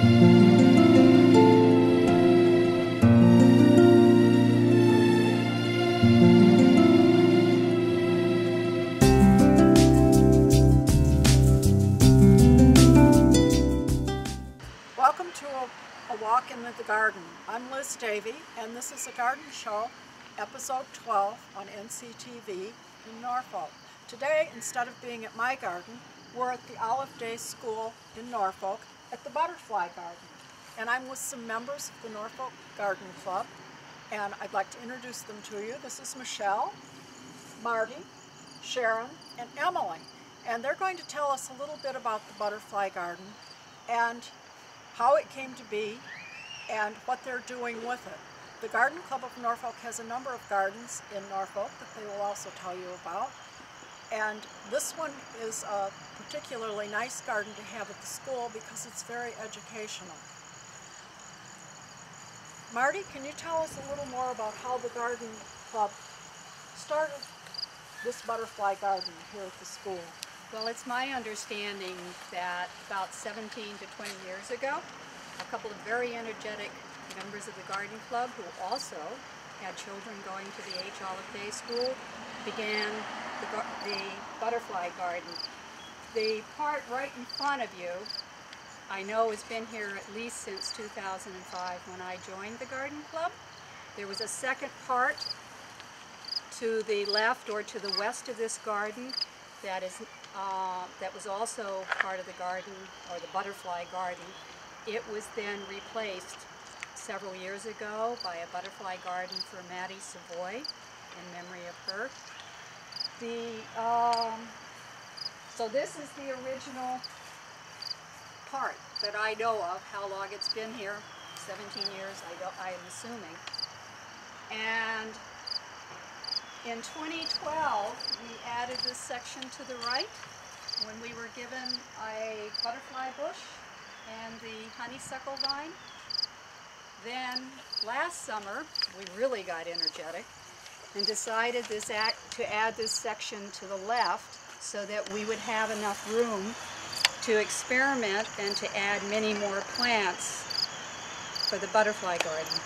Welcome to a walk in the garden. I'm Davey, and this is a garden show, episode 12 on NCTV in Norfolk. Today, instead of being at my garden, we're at the Olive Day School in Norfolk at the Butterfly Garden. And I'm with some members of the Norfolk Garden Club, and I'd like to introduce them to you. This is Michelle, Marty, Sharon, and Emily. And they're going to tell us a little bit about the Butterfly Garden and how it came to be and what they're doing with it. The Garden Club of Norfolk has a number of gardens in Norfolk that they will also tell you about. And this one is a particularly nice garden to have at the school because it's very educational. Marty, can you tell us a little more about how the Garden Club started this butterfly garden here at the school? Well, it's my understanding that about 17 to 20 years ago, a couple of very energetic members of the Garden Club who also had children going to the H. Olive Day School began the butterfly garden. The part right in front of you, I know has been here at least since 2005 when I joined the Garden Club. There was a second part to the left or to the west of this garden that was also part of the garden, or the butterfly garden. It was then replaced several years ago by a butterfly garden for Maddie Savoy, in memory of her. So this is the original part that I know of, how long it's been here, 17 years I am assuming. And in 2012, we added this section to the right when we were given a butterfly bush and the honeysuckle vine. Then last summer, we really got energetic and decided to add this section to the left so that we would have enough room to experiment and to add many more plants for the butterfly garden.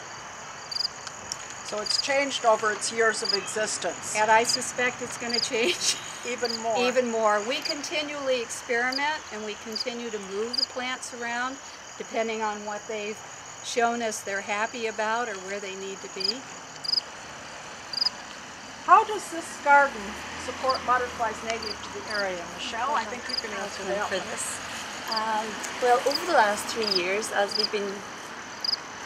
So it's changed over its years of existence. And I suspect it's going to change even more. Even more. We continually experiment and we continue to move the plants around depending on what they've shown us they're happy about or where they need to be. How does this garden support butterflies native to the area? Michelle, I think you can answer that one. Well, over the last 3 years, as a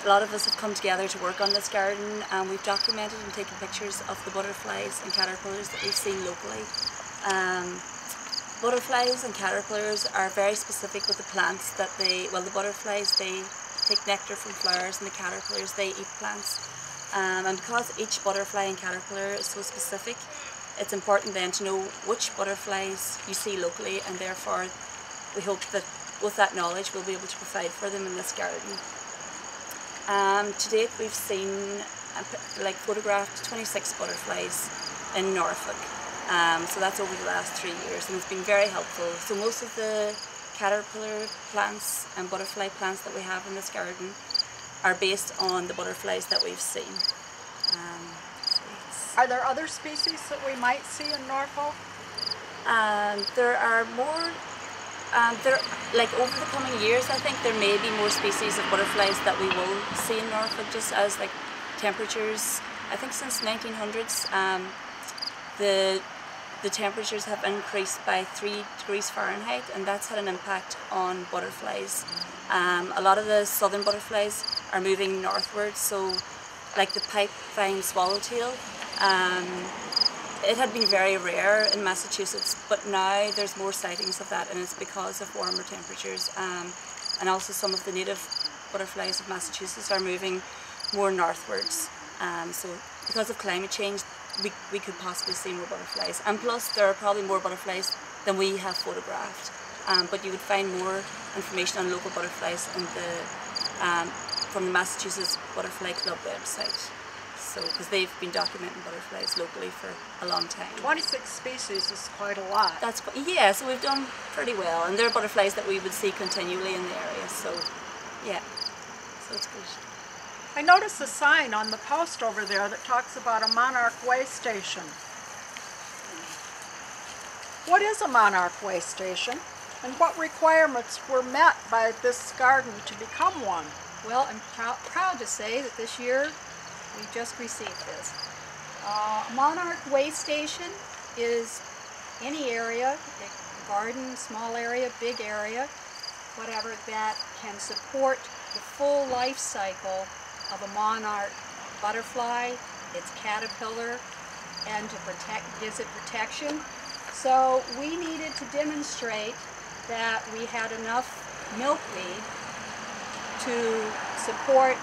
lot of us have come together to work on this garden, and we've documented and taken pictures of the butterflies and caterpillars that we've seen locally. Butterflies and caterpillars are very specific with the plants that the butterflies, they take nectar from flowers, and the caterpillars, they eat plants. And because each butterfly and caterpillar is so specific, it's important then to know which butterflies you see locally, and therefore we hope that with that knowledge we'll be able to provide for them in this garden. To date we've seen, photographed 26 butterflies in Norfolk. So that's over the last 3 years, and it's been very helpful. So most of the caterpillar plants and butterfly plants that we have in this garden are based on the butterflies that we've seen. Are there other species that we might see in Norfolk? There are more, over the coming years I think there may be more species of butterflies that we will see in Norfolk, just as temperatures, I think since 1900s, the temperatures have increased by 3 degrees Fahrenheit, and that's had an impact on butterflies. A lot of the southern butterflies are moving northwards, so like the pipe vine swallowtail, it had been very rare in Massachusetts, but now there's more sightings of that, and it's because of warmer temperatures. And also some of the native butterflies of Massachusetts are moving more northwards. So because of climate change, we could possibly see more butterflies. And plus, there are probably more butterflies than we have photographed. But you would find more information on local butterflies in from the Massachusetts Butterfly Club website. So, because they've been documenting butterflies locally for a long time. 26 species is quite a lot. Yeah, so we've done pretty well, and there are butterflies that we would see continually in the area. So Yeah, so it's good. I noticed a sign on the post over there that talks about a monarch way station. What is a monarch way station, and what requirements were met by this garden to become one? Well, I'm proud to say that this year we just received this. Monarch Way Station is any area, garden, small area, big area, whatever, that can support the full life cycle of a monarch butterfly, its caterpillar, and to gives it protection. So we needed to demonstrate that we had enough milkweed to support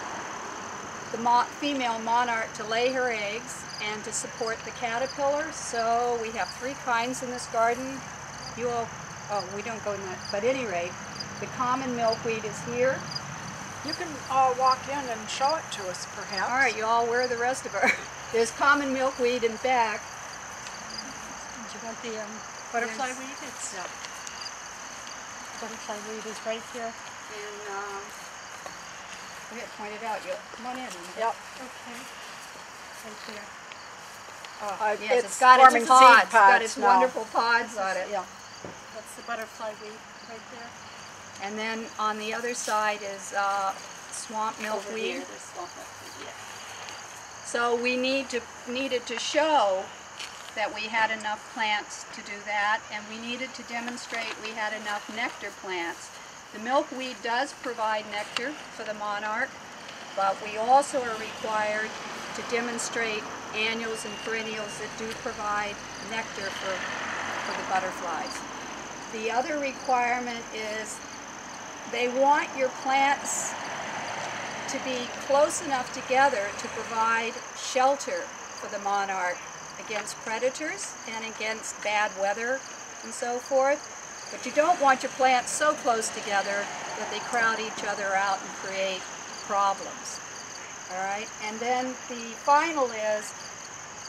the female monarch to lay her eggs and to support the caterpillar. So we have 3 kinds in this garden. You all, we don't go in that, but at any rate, the common milkweed is here. You can walk in and show it to us, perhaps. All right, you all wear the rest of her. There's common milkweed in back. Do you want the butterfly weed? It's butterfly weed is right here. And we had pointed out, you come on in. Yep. Okay. Right there. Yes, it's got its pods. It's got its now. wonderful pods on it. Yeah. That's the butterfly weed right there. And then on the other side is swamp milkweed. There's swamp milkweed, yeah. So we needed to show that we had enough plants to do that, and we needed to demonstrate we had enough nectar plants. The milkweed does provide nectar for the monarch, but we also are required to demonstrate annuals and perennials that do provide nectar for the butterflies. The other requirement is they want your plants to be close enough together to provide shelter for the monarch against predators and against bad weather and so forth. But you don't want your plants so close together that they crowd each other out and create problems. All right? And then the final is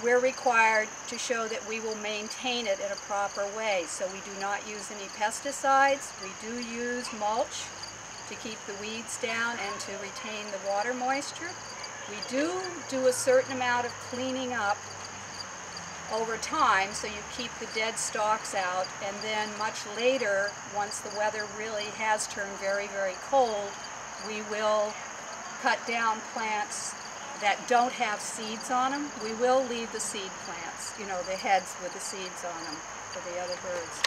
we're required to show that we will maintain it in a proper way. So we do not use any pesticides. We do use mulch to keep the weeds down and to retain the water moisture. We do a certain amount of cleaning up over time, so you keep the dead stalks out, and then much later, once the weather really has turned very, very cold, we will cut down plants that don't have seeds on them. We will leave the seed plants, you know, the heads with the seeds on them for the other birds.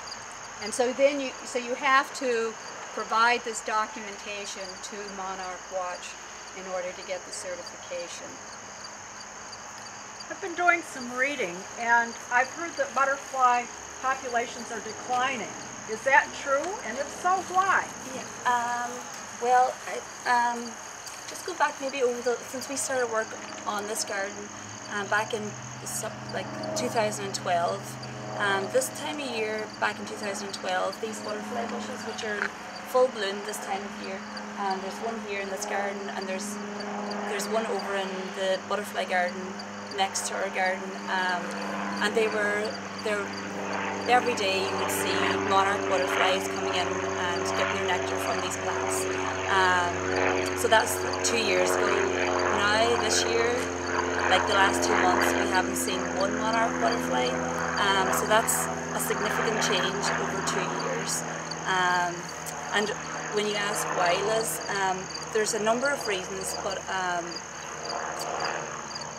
And so then you have to provide this documentation to Monarch Watch in order to get the certification. I've been doing some reading, and I've heard that butterfly populations are declining. Is that true? And if so, why? Yeah. Well, just go back maybe since we started work on this garden back in like 2012. This time of year, back in 2012, these butterfly bushes, which are in full bloom this time of year, there's one here in this garden, and there's one over in the butterfly garden next to our garden, and every day you would see monarch butterflies coming in and getting their nectar from these plants. So that's 2 years ago. Now this year, like the last 2 months, we haven't seen one monarch butterfly, so that's a significant change over 2 years. And when you ask why, Liz, there's a number of reasons, but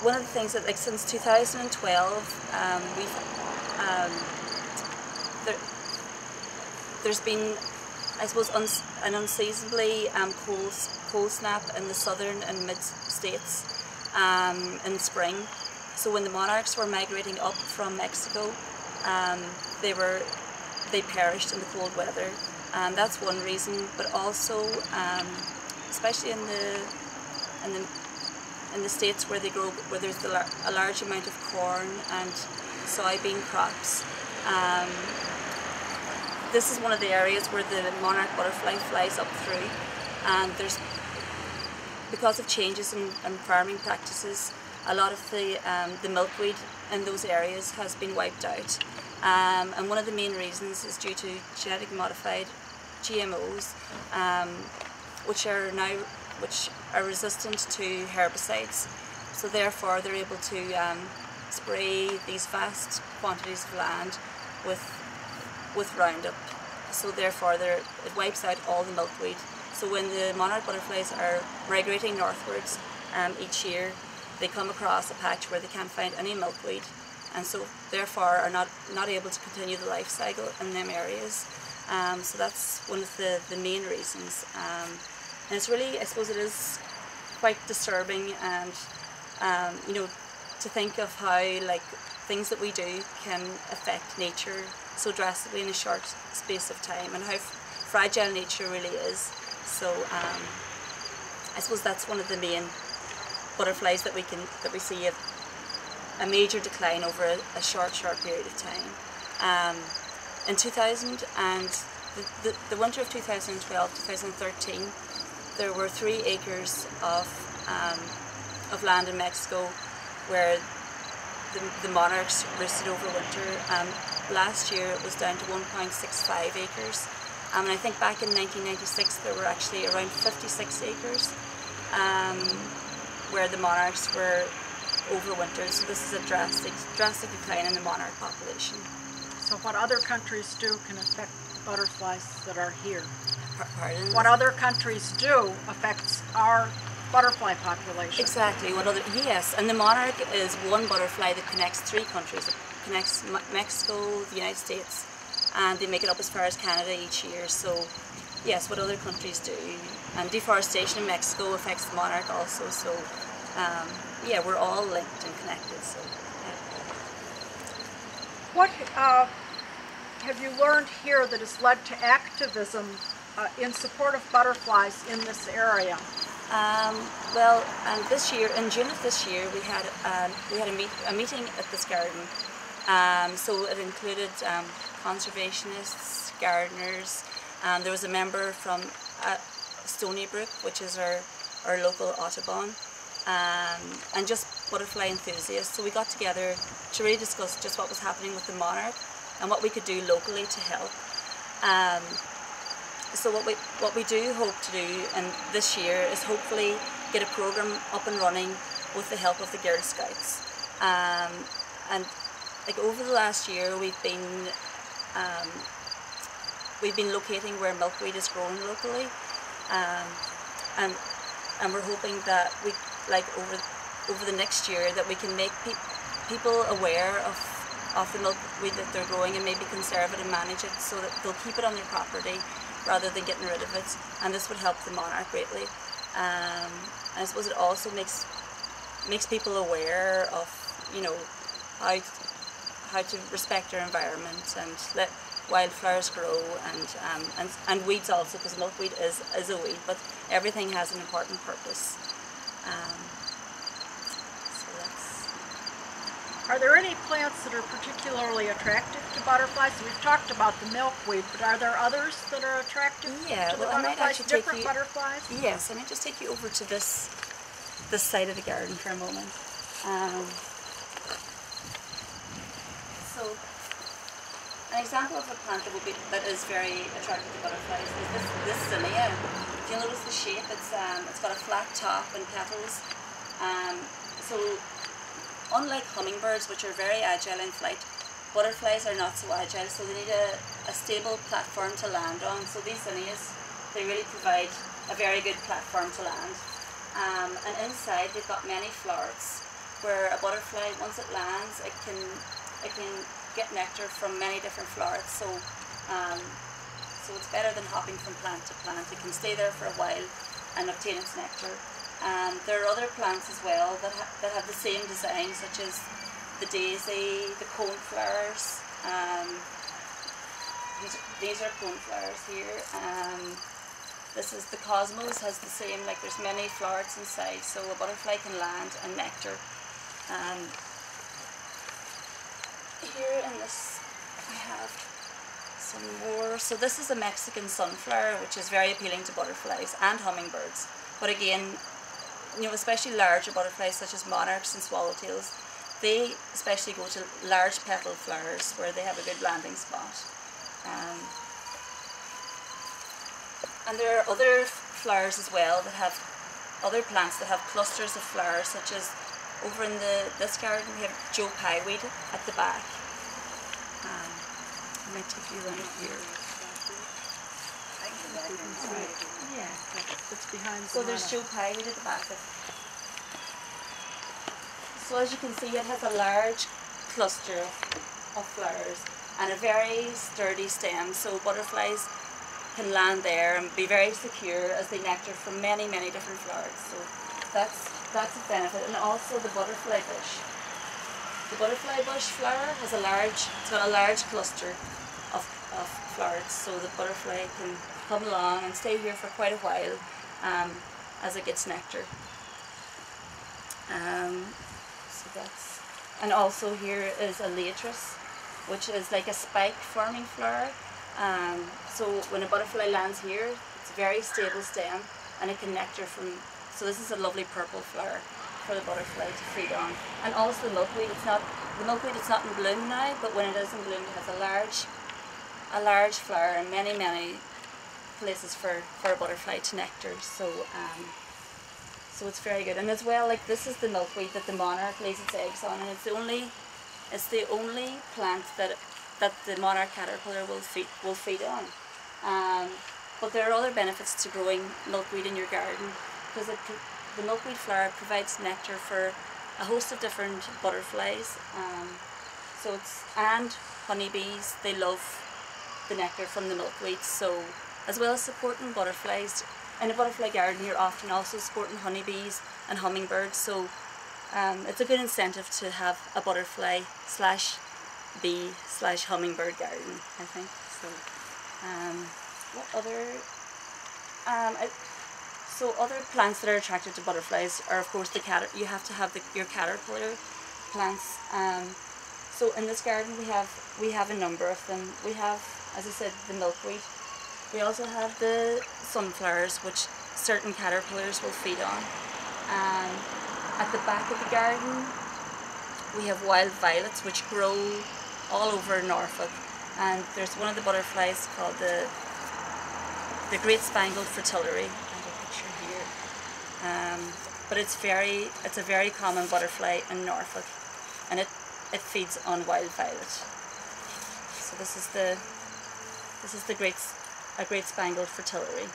one of the things that, like, since 2012, there's been, I suppose, an unseasonably cold snap in the southern and mid states in spring. So when the monarchs were migrating up from Mexico, they perished in the cold weather. That's one reason, but also, especially in the states where there's a large amount of corn and soybean crops. This is one of the areas where the monarch butterfly flies up through, and because of changes in farming practices, a lot of the milkweed in those areas has been wiped out. And one of the main reasons is due to genetically modified GMOs. which are resistant to herbicides. So therefore they're able to spray these vast quantities of land with Roundup. So therefore it wipes out all the milkweed. So when the monarch butterflies are migrating northwards each year, they come across a patch where they can't find any milkweed, and so therefore are not able to continue the life cycle in them areas. So that's one of the main reasons. And it's really, I suppose it is quite disturbing, and you know, to think of how like things that we do can affect nature so drastically in a short space of time, and how fragile nature really is. So I suppose that's one of the main butterflies that we see a major decline over a short period of time. In 2000 and the winter of 2012-2013, there were 3 acres of land in Mexico where the monarchs roosted over winter. Last year it was down to 1.65 acres. And I think back in 1996 there were actually around 56 acres where the monarchs were overwintered. So this is a drastic decline in the monarch population. So what other countries do can affect butterflies that are here. Pardon? What other countries do affects our butterfly population. Exactly. Yes, and the monarch is one butterfly that connects 3 countries. It connects Mexico, the United States, and they make it up as far as Canada each year. So yes, what other countries do. And deforestation in Mexico affects the monarch also. So yeah, we're all linked and connected. So yeah. What have you learned here that has led to activism in support of butterflies in this area? Well, this year, in June of this year, we had a meeting at this garden. So it included conservationists, gardeners. There was a member from Stony Brook, which is our local Audubon, and just butterfly enthusiasts. So we got together to really discuss just what was happening with the monarch and what we could do locally to help. So what we do hope to do this year is hopefully get a program up and running with the help of the Girl Scouts. And like over the last year, we've been locating where milkweed is grown locally, and we're hoping that we over the next year that we can make people aware of the milkweed that they're growing and maybe conserve it and manage it so that they'll keep it on their property rather than getting rid of it, and this would help the monarch greatly. And I suppose it also makes people aware of, you know, how to respect our environment and let wildflowers grow, and weeds also, because milkweed is a weed, but everything has an important purpose. So that's. Are there any plants that are particularly attractive to butterflies? We've talked about the milkweed, but are there others that are attractive to the butterflies, different butterflies? Yes, I might just take you over to this side of the garden for a moment. So, an example of a plant that is very attractive to butterflies is this zinnia. If you notice the shape, it's got a flat top and petals. So, unlike hummingbirds, which are very agile in flight, butterflies are not so agile. So they need a stable platform to land on. So these zinnias, they really provide a very good platform to land. And inside, they've got many florets, where a butterfly, once it lands, it can get nectar from many different florets, so it's better than hopping from plant to plant. It can stay there for a while and obtain its nectar. There are other plants as well that have the same design, such as the daisy, the coneflowers. These are coneflowers here. This is the cosmos, has the same, like there's many florets inside, so a butterfly can land and nectar. Here in this, I have some more. So this is a Mexican sunflower, which is very appealing to butterflies and hummingbirds. But again, you know, especially larger butterflies such as monarchs and swallowtails, they especially go to large petal flowers where they have a good landing spot. And there are other flowers as well that have other plants that have clusters of flowers, such as over in this garden we have Joe Pyeweed at the back. I might take you around here. Yeah, it's behind. So there's Joe Pyeweed at the back. So as you can see, it has a large cluster of flowers and a very sturdy stem, so butterflies can land there and be very secure as they nectar from many, many different flowers. So that's a benefit. And also the butterfly bush. The butterfly bush flower has it's got a large cluster of flowers, so the butterfly can come along and stay here for quite a while as it gets nectar. And also here is a latris, which is like a spike forming flower. So when a butterfly lands here, it's a very stable stem and it can nectar from, so this is a lovely purple flower for the butterfly to feed on. And also the milkweed, it's not in bloom now, but when it is in bloom it has a large flower and many, many places for a butterfly to nectar. So so it's very good. And as well, like this is the milkweed that the monarch lays its eggs on, and it's the only plant that the monarch caterpillar will feed on. But there are other benefits to growing milkweed in your garden, because the milkweed flower provides nectar for a host of different butterflies. And honeybees, they love the nectar from the milkweed. So as well as supporting butterflies, in a butterfly garden you're often also supporting honeybees and hummingbirds, so it's a good incentive to have a butterfly / bee / hummingbird garden, I think. So what other so other plants that are attracted to butterflies are, of course, you have to have your caterpillar plants. So in this garden we have a number of them. We have, as I said, the milkweed. We also have the sunflowers, which certain caterpillars will feed on. At the back of the garden we have wild violets, which grow all over Norfolk, and there's one of the butterflies called the great spangled fritillary. I have a picture here. But it's a very common butterfly in Norfolk, and it feeds on wild violet. So this is the great spangled fritillary.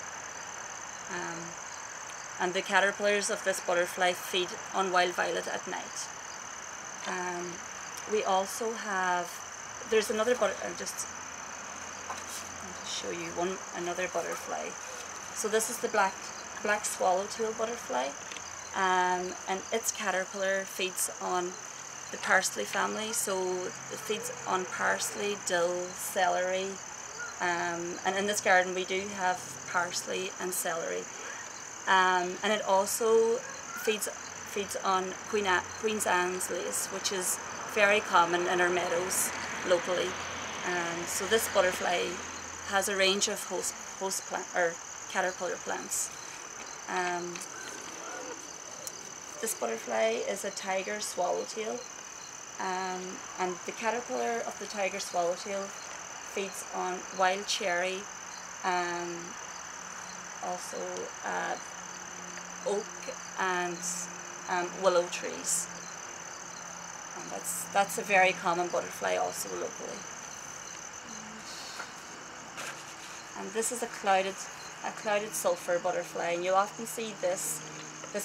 And the caterpillars of this butterfly feed on wild violet at night. We also have, there's another butterfly, I'll just show you another butterfly. So this is the black swallowtail butterfly, and its caterpillar feeds on the parsley family. So it feeds on parsley, dill, celery, and in this garden we do have parsley and celery. And it also feeds on Queen's Anne's lace, which is very common in our meadows locally. So this butterfly has a range of host plant or caterpillar plants. This butterfly is a tiger swallowtail, and the caterpillar of the tiger swallowtail feeds on wild cherry, also oak and willow trees. And that's a very common butterfly also locally. And this is a clouded sulphur butterfly, and you'll often see this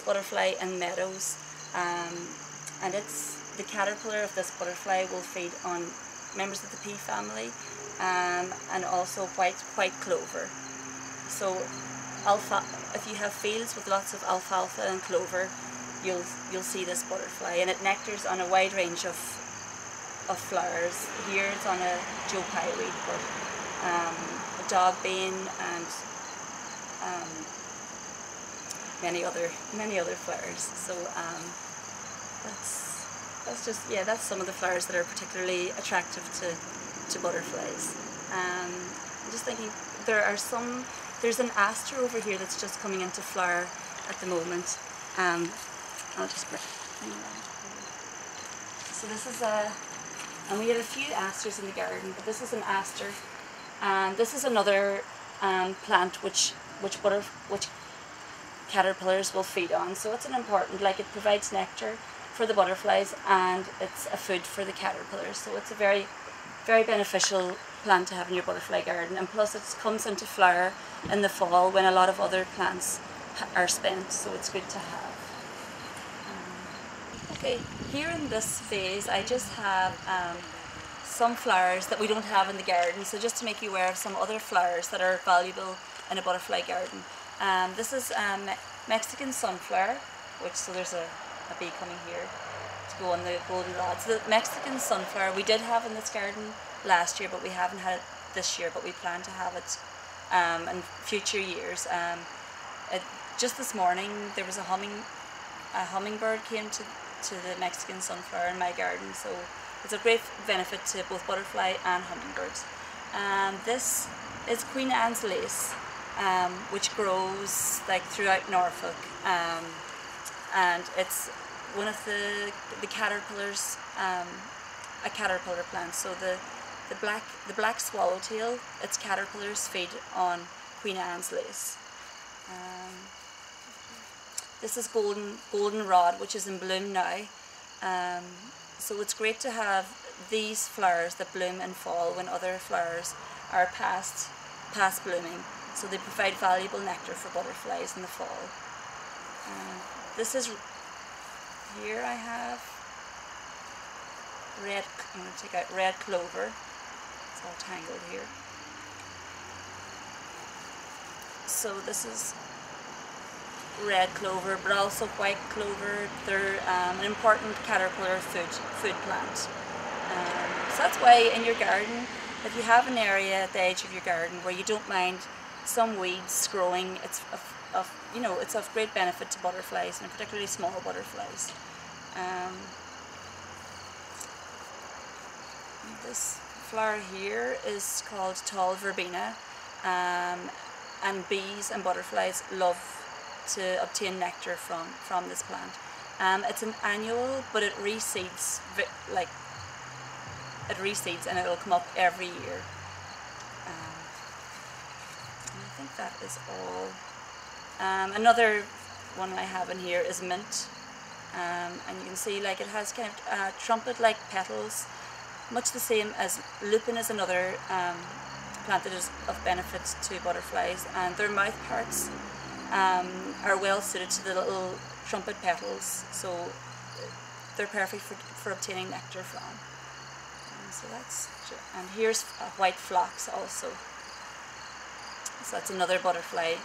butterfly in meadows. And the caterpillar of this butterfly will feed on members of the pea family, and also white clover. So if you have fields with lots of alfalfa and clover, you'll see this butterfly, and it nectars on a wide range of flowers. Here it's on a Joe Pyeweed, but a dogbean and many other flowers. So that's some of the flowers that are particularly attractive to butterflies. I'm just thinking there's an aster over here that's just coming into flower at the moment. I'll just bring it around. So this is and we have a few asters in the garden, but this is an aster, and this is another plant which caterpillars will feed on. So it's an important, like it provides nectar for the butterflies and it's a food for the caterpillars. So it's a very, very beneficial plant to have in your butterfly garden. And plus it comes into flower in the fall when a lot of other plants are spent, so it's good to have. Okay, here in this vase I just have some flowers that we don't have in the garden, so just to make you aware of some other flowers that are valuable in a butterfly garden. This is Mexican sunflower, so there's a bee coming here to go on the golden rod. So the Mexican sunflower we did have in this garden last year, but we haven't had it this year, but we plan to have it in future years. Just this morning there was a hummingbird came to the Mexican sunflower in my garden, so it's a great benefit to both butterfly and hummingbirds. This is Queen Anne's lace, which grows like throughout Norfolk, and it's one of the caterpillars, a caterpillar plant. So the black swallowtail, its caterpillars feed on Queen Anne's lace. This is goldenrod, which is in bloom now. So it's great to have these flowers that bloom in fall when other flowers are past blooming. So they provide valuable nectar for butterflies in the fall. This is, here I have red, I'm going to take out red clover. It's all tangled here. So this is red clover, but also white clover. They're an important caterpillar food plant. So that's why in your garden, if you have an area at the edge of your garden where you don't mind some weeds growing, it's of great benefit to butterflies, and particularly small butterflies. This flower here is called tall verbena, and bees and butterflies love to obtain nectar from this plant. It's an annual, but it reseeds, and it'll come up every year. And I think that is all. Another one I have in here is mint, and you can see like it has kind of trumpet-like petals, much the same as lupin is another plant that is of benefit to butterflies, and their mouth parts are well suited to the little trumpet petals, so they're perfect for obtaining nectar from. And here's white phlox also. So that's another butterfly.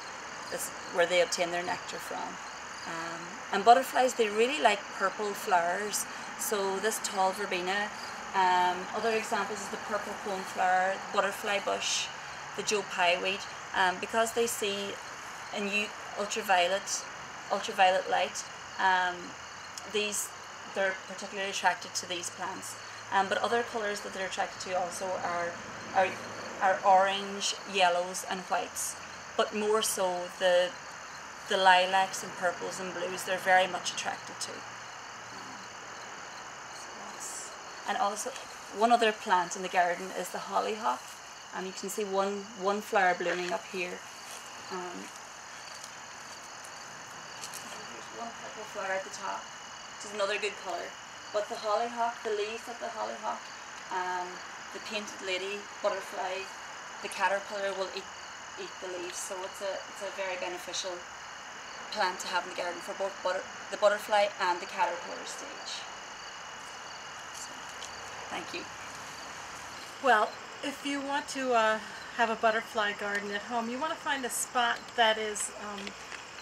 That's where they obtain their nectar from. And butterflies, they really like purple flowers. So this tall verbena. Other examples is the purple coneflower, the butterfly bush, the Joe Pye weed, because they see in ultraviolet light. They're particularly attracted to these plants. But other colours that they're attracted to also are orange, yellows, and whites. But more so the lilacs and purples and blues. They're very much attracted to. And also, one other plant in the garden is the hollyhock, and you can see one flower blooming up here. There's one purple flower at the top, which is another good colour. But the hollyhock, the leaves of the hollyhock, the painted lady butterfly, the caterpillar will eat the leaves. So it's a very beneficial plant to have in the garden for both the butterfly and the caterpillar stage. Thank you. Well, if you want to have a butterfly garden at home, you want to find a spot that is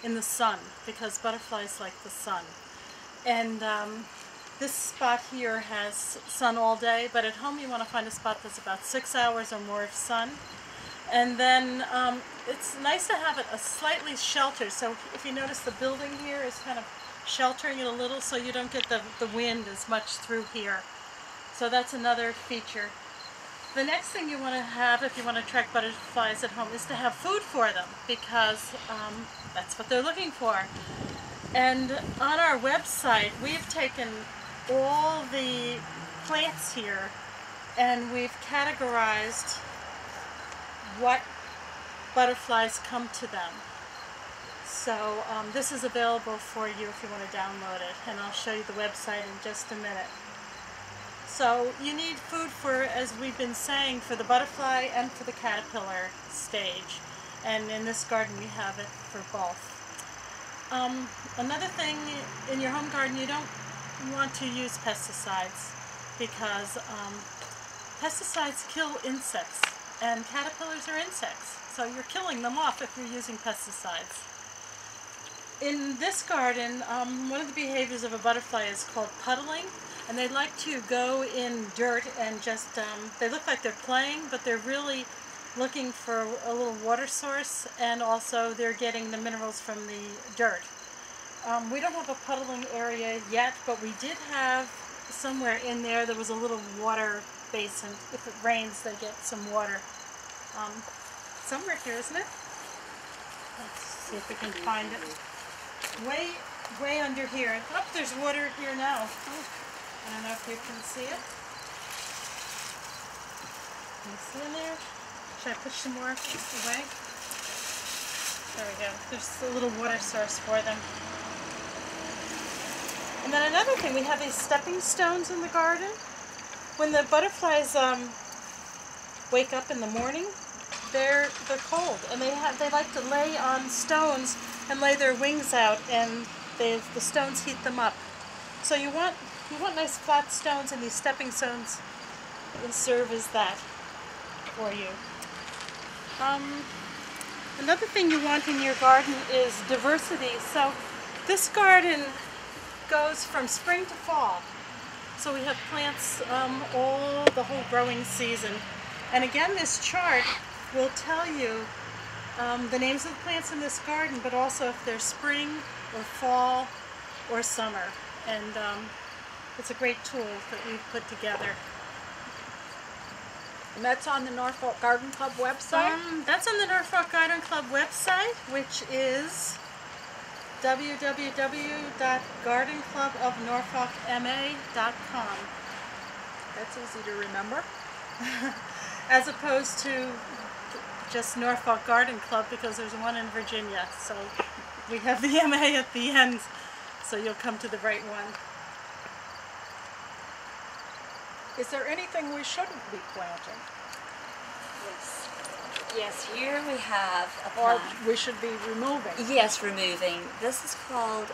in the sun, because butterflies like the sun. And this spot here has sun all day, but at home you want to find a spot that's about 6 hours or more of sun. And then it's nice to have it slightly sheltered. So if you notice, the building here is kind of sheltering it a little so you don't get the wind as much through here. So that's another feature. The next thing you want to have if you want to attract butterflies at home is to have food for them, because that's what they're looking for. And on our website we've taken all the plants here and we've categorized what butterflies come to them. So this is available for you if you want to download it, and I'll show you the website in just a minute. So you need food for, as we've been saying, for the butterfly and for the caterpillar stage. And in this garden we have it for both. Another thing, in your home garden you don't want to use pesticides because pesticides kill insects, and caterpillars are insects. So you're killing them off if you're using pesticides. In this garden, one of the behaviors of a butterfly is called puddling, and they like to go in dirt and just, they look like they're playing, but they're really looking for a little water source, and also they're getting the minerals from the dirt. We don't have a puddling area yet, but we did have somewhere in there was a little water basin. If it rains, they get some water. Somewhere here, isn't it? Let's see if we can find it. Way under here. Oh, there's water here now. I don't know if you can see it. Can you see in there? Should I push some more away? There we go. There's a little water source for them. And then another thing, we have these stepping stones in the garden. When the butterflies wake up in the morning, they're cold, and they like to lay on stones and lay their wings out, and the stones heat them up. So you want nice flat stones, and these stepping stones will serve as that for you. Another thing you want in your garden is diversity. So this garden goes from spring to fall. So we have plants the whole growing season. And again, this chart will tell you the names of the plants in this garden, but also if they're spring or fall or summer. And it's a great tool that we've put together. And that's on the Norfolk Garden Club website? That's on the Norfolk Garden Club website, which is www.gardenclubofnorfolkma.com. That's easy to remember. As opposed to just Norfolk Garden Club, because there's one in Virginia. So we have the MA at the end, so you'll come to the right one. Is there anything we shouldn't be planting? Yes. Yes, here we have a Or plant. we should be removing? Yes, removing. This is called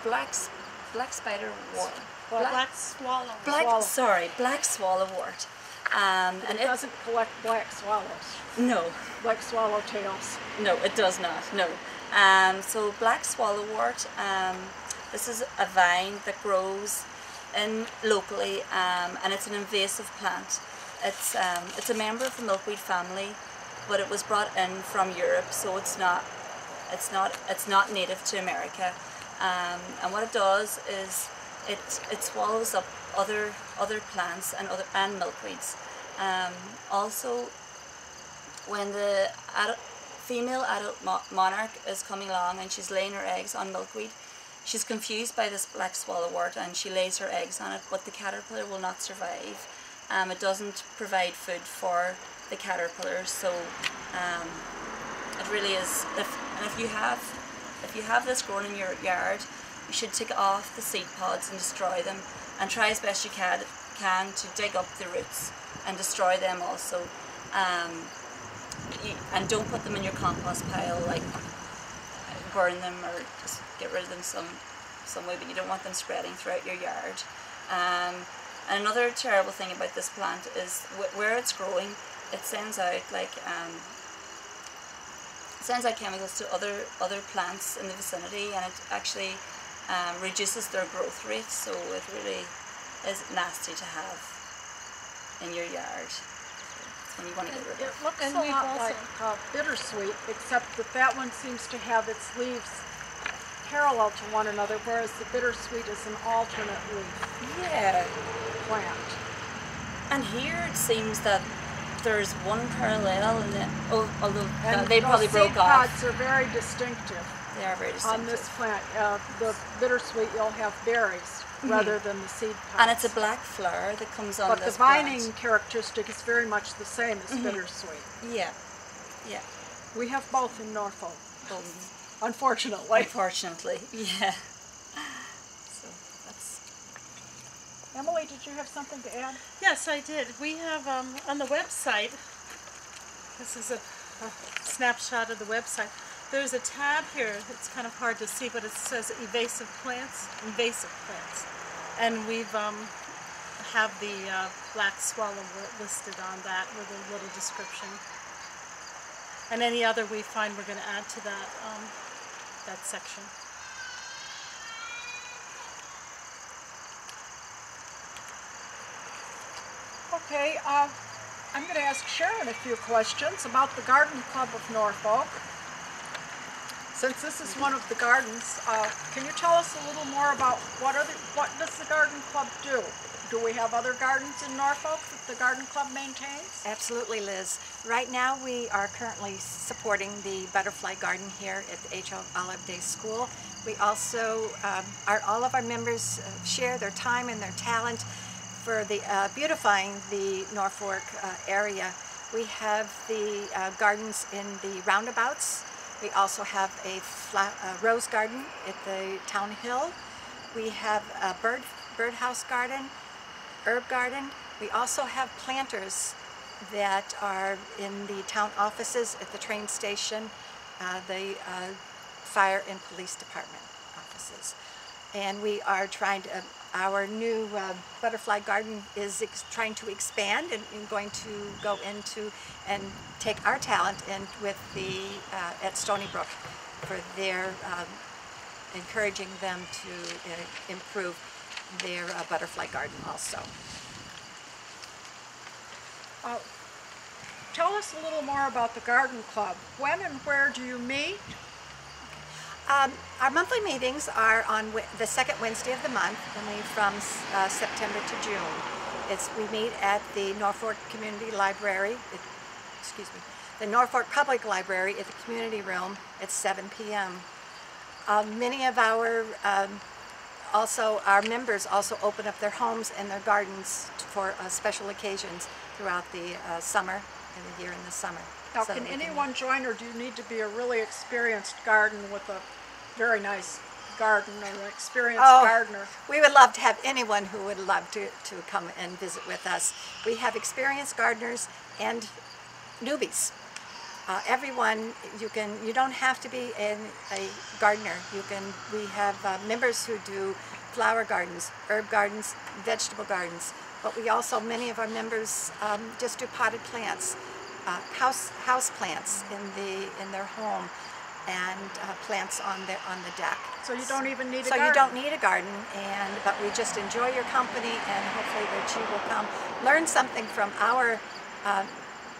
black spider wort. Black swallow. Black swallowwort. And it doesn't collect black swallows. No. Like swallowtails. No, it does not. No. So black swallowwort. This is a vine that grows locally, and it's an invasive plant. It's a member of the milkweed family, but it was brought in from Europe, so it's not native to America. And what it does is it swallows up other plants and milkweeds. Also, when the female adult monarch is coming along and she's laying her eggs on milkweed, she's confused by this black swallowwort and she lays her eggs on it, but the caterpillar will not survive. It doesn't provide food for the caterpillar, so it really is. If you have this growing in your yard, you should take off the seed pods and destroy them, and try as best you can to dig up the roots and destroy them also. And don't put them in your compost pile, like burn them or just get rid of them some way, but you don't want them spreading throughout your yard. And another terrible thing about this plant is where it's growing, it sends out chemicals to other plants in the vicinity, and it actually reduces their growth rate, so it really is nasty to have in your yard. That's when you want to get rid of it. It looks a lot like bittersweet, except that one seems to have its leaves parallel to one another, whereas the bittersweet is an alternate leaf plant. And here it seems that there's one parallel, although they probably broke off. Seed pods are very distinctive. They are very distinctive. On this plant, the bittersweet, you'll have berries rather than the seed pods. And it's a black flower that comes on but this the vining plant. characteristic is very much the same as bittersweet. Yeah, yeah. We have both in Norfolk. Unfortunately. Unfortunately, yeah. So that's. Emily, did you have something to add? Yes, I did. We have on the website, this is a snapshot of the website, there's a tab here, it's kind of hard to see, but it says invasive plants. And we've have the black swallow listed on that with a little description. And any other we find, we're going to add to that, that section. Okay, I'm going to ask Sharon a few questions about the Garden Club of Norfolk. Since this is one of the gardens, can you tell us a little more about what does the Garden Club do? Do we have other gardens in Norfolk that the Garden Club maintains? Absolutely, Liz. Right now we are currently supporting the butterfly garden here at the H. Olive Day School. We also, all of our members share their time and their talent for the beautifying the Norfolk area. We have the gardens in the roundabouts. We also have a rose garden at the Town Hill. We have a birdhouse garden, herb garden. We also have planters that are in the town offices, at the train station, the fire and police department offices. And we are trying to, our new butterfly garden is trying to expand and going to go into and take our talent in with the, at Stony Brook for their, encouraging them to improve their butterfly garden also. Tell us a little more about the Garden Club. When and where do you meet? Our monthly meetings are on the second Wednesday of the month, only from September to June. We meet at the Norfolk Community Library, the Norfolk Public Library at the Community Room at 7 p.m. Many of our members also open up their homes and their gardens for special occasions throughout the summer and the year in the summer. Now, can anyone join, or do you need to be a really experienced gardener with a very nice garden and an experienced gardener? We would love to have anyone who would love to come and visit with us. We have experienced gardeners and newbies. Everyone, you don't have to be a gardener. We have members who do flower gardens, herb gardens, vegetable gardens, but we also, many of our members just do potted plants, house plants in their home, and plants on the deck. So you don't even need a garden. So you don't need a garden, but we just enjoy your company, and hopefully that you will come learn something from our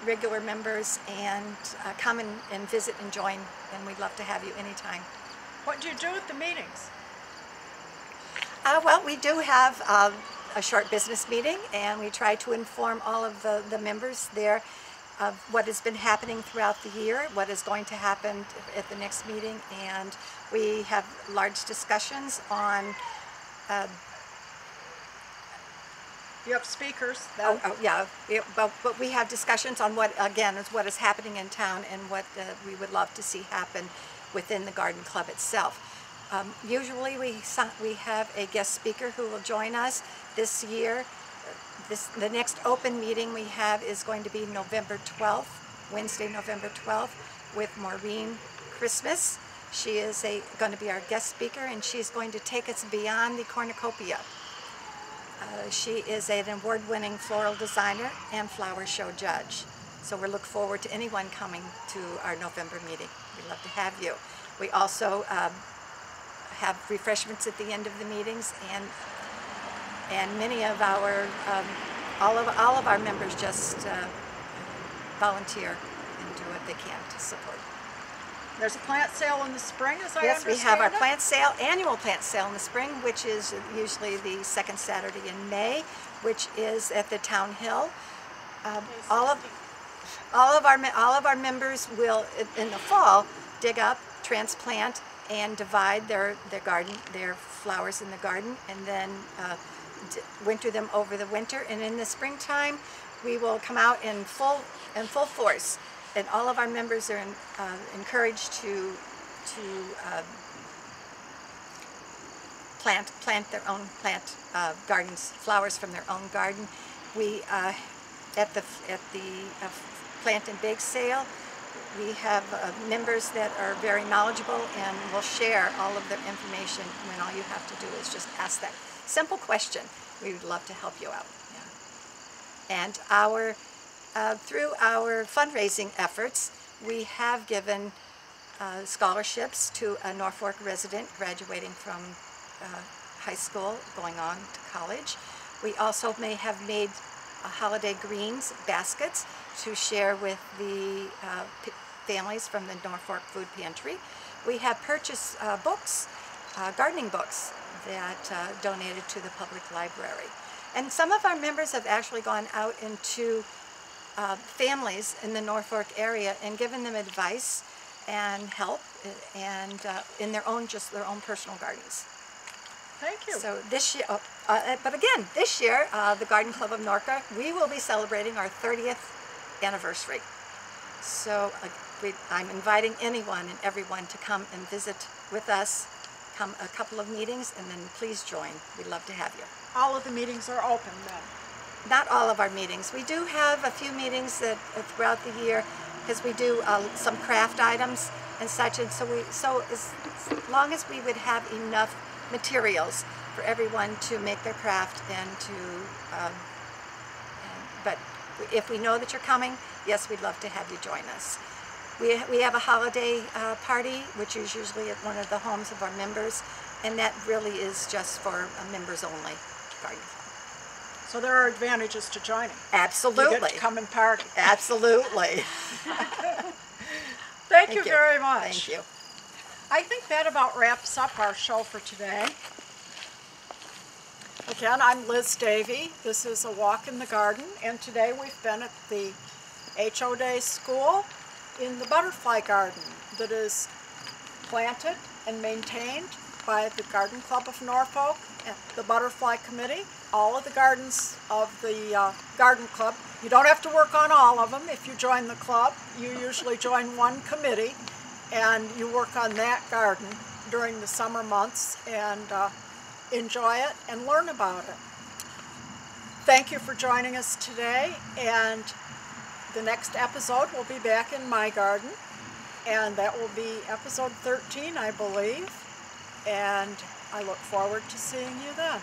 regular members and come and visit and join, and we'd love to have you anytime. What do you do at the meetings? Well, we do have a short business meeting, and we try to inform all of the members there of what has been happening throughout the year, what is going to happen at the next meeting, and we have large discussions on you have speakers. Yeah, but we have discussions on what is happening in town and what we would love to see happen within the Garden Club itself. Usually we have a guest speaker who will join us this year. The next open meeting we have is going to be November 12th, Wednesday, November 12th, with Maureen Christmas. She is going to be our guest speaker, and she's going to take us beyond the cornucopia. She is an award-winning floral designer and flower show judge. So we look forward to anyone coming to our November meeting. We'd love to have you. We also have refreshments at the end of the meetings, and many of our, all of our members just volunteer and do what they can to support. There's a plant sale in the spring, as I understand Yes, we have our it? annual plant sale in the spring, which is usually the second Saturday in May, which is at the Town Hill. All of our members will, in the fall, dig up, transplant, and divide their garden, their flowers in the garden, and then winter them over the winter. And in the springtime, we will come out in full force. And all of our members are encouraged to plant their own gardens, flowers from their own garden. We at the Plant and Bake sale, we have members that are very knowledgeable and will share all of their information when all you have to do is just ask that simple question. We would love to help you out. Yeah. And through our fundraising efforts, we have given scholarships to a Norfolk resident graduating from high school, going on to college. We also may have made holiday greens baskets to share with the families from the Norfolk Food Pantry. We have purchased books, gardening books, that donated to the public library. And some of our members have actually gone out into families in the Norfolk area and given them advice and help and in their own personal gardens. Thank you. So this year, but again, this year, the Garden Club of Norfolk, we will be celebrating our 30th anniversary. So I'm inviting anyone and everyone to come and visit with us, come a couple of meetings, and then please join. We'd love to have you. All of the meetings are open then? Not all of our meetings. We do have a few meetings that throughout the year, because we do some craft items and such, and so as long as we would have enough materials for everyone to make their craft and to, but if we know that you're coming, yes, we'd love to have you join us. We have a holiday party, which is usually at one of the homes of our members, and that really is just for members only garden club. So there are advantages to joining. Absolutely. You get to come and party. Absolutely. Thank you very much. Thank you. I think that about wraps up our show for today. Again, I'm Liz Davey. This is A Walk in the Garden, and today we've been at the H.O. Day School in the butterfly garden that is planted and maintained by the Garden Club of Norfolk and the Butterfly Committee. All of the gardens of the Garden Club, you don't have to work on all of them. If you join the club, you usually join one committee and you work on that garden during the summer months and enjoy it and learn about it. Thank you for joining us today, and the next episode will be back in my garden, and that will be episode 13, I believe, and I look forward to seeing you then.